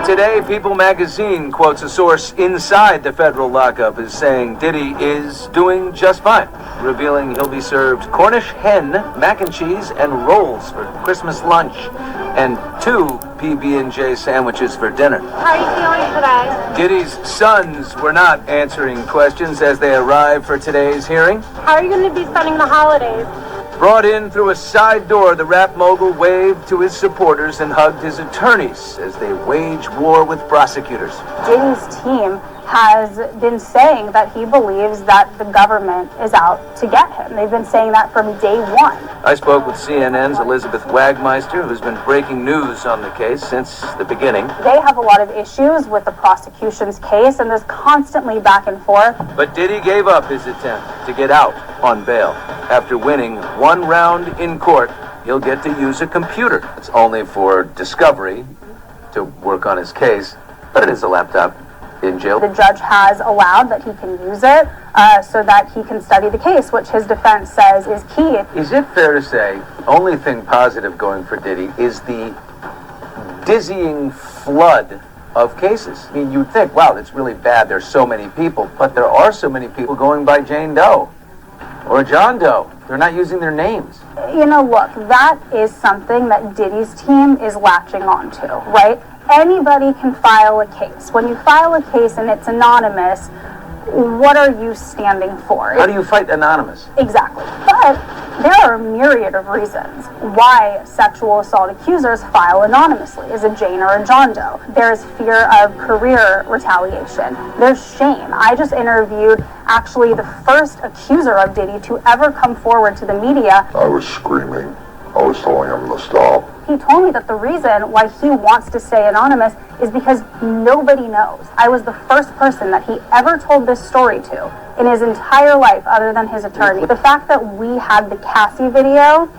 Today, People magazine quotes a source inside the federal lockup as saying Diddy is doing just fine, revealing he'll be served Cornish hen, mac and cheese, and rolls for Christmas lunch, and 2 PB&J sandwiches for dinner. How are you feeling today? Diddy's sons were not answering questions as they arrived for today's hearing. How are you going to be spending the holidays? Brought in through a side door, the rap mogul waved to his supporters and hugged his attorneys as they wage war with prosecutors. Diddy's team has been saying that he believes that the government is out to get him. They've been saying that from day one. I spoke with CNN's Elizabeth Wagmeister, who's been breaking news on the case since the beginning. They have a lot of issues with the prosecution's case, and there's constantly back and forth. But Diddy gave up his attempt to get out on bail. After winning 1 round in court, he'll get to use a computer. It's only for discovery to work on his case, but it is a laptop in jail. The judge has allowed that he can use it so that he can study the case, which his defense says is key. Is it fair to say only thing positive going for Diddy is the dizzying flood of cases? I mean, you'd think, wow, that's really bad. There's so many people, but there are so many people going by Jane Doe or John Doe. They're not using their names. You know, look, that is something that Diddy's team is latching onto, right? Anybody can file a case. When you file a case and it's anonymous, what are you standing for? How do you fight anonymous? Exactly. But there are a myriad of reasons why sexual assault accusers file anonymously. Is it Jane or a John Doe? There's fear of career retaliation. There's shame. I just interviewed actually the first accuser of Diddy to ever come forward to the media. I was screaming. I was telling him to stop. He told me that the reason why he wants to stay anonymous is because nobody knows. I was the first person that he ever told this story to in his entire life other than his attorney. The fact that we had the Cassie video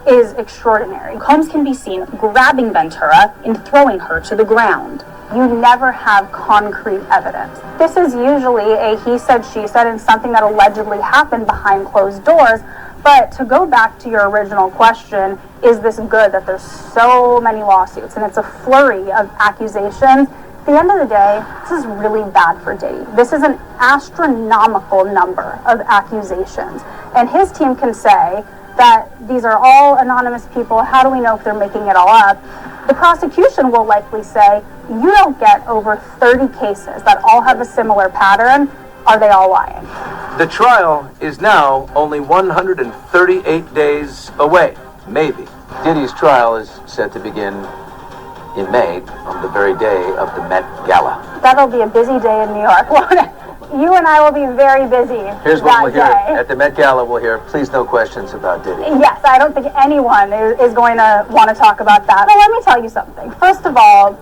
is extraordinary. Combs can be seen grabbing Ventura and throwing her to the ground. You never have concrete evidence. This is usually a he said, she said, and something that allegedly happened behind closed doors. But to go back to your original question, is this good that there's so many lawsuits and it's a flurry of accusations? At the end of the day, this is really bad for Diddy. This is an astronomical number of accusations. And his team can say that these are all anonymous people. How do we know if they're making it all up? The prosecution will likely say, you don't get over 30 cases that all have a similar pattern. Are they all lying? The trial is now only 138 days away, maybe. Diddy's trial is set to begin in May, on the very day of the Met Gala. That'll be a busy day in New York, won't it? You and I will be very busy. Here's what we'll hear. Day. At the Met Gala, we'll hear, please no questions about Diddy. Yes, I don't think anyone is going to want to talk about that. But let me tell you something. First of all,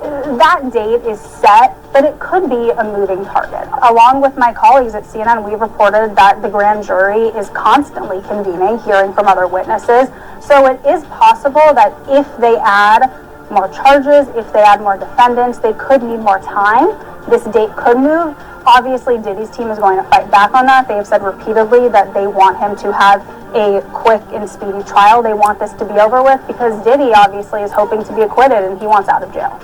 that date is set, but it could be a moving target. Along with my colleagues at CNN, we've reported that the grand jury is constantly convening, hearing from other witnesses. So it is possible that if they add more charges, if they add more defendants, they could need more time. This date could move. Obviously, Diddy's team is going to fight back on that. They have said repeatedly that they want him to have a quick and speedy trial. They want this to be over with because Diddy obviously is hoping to be acquitted and he wants out of jail.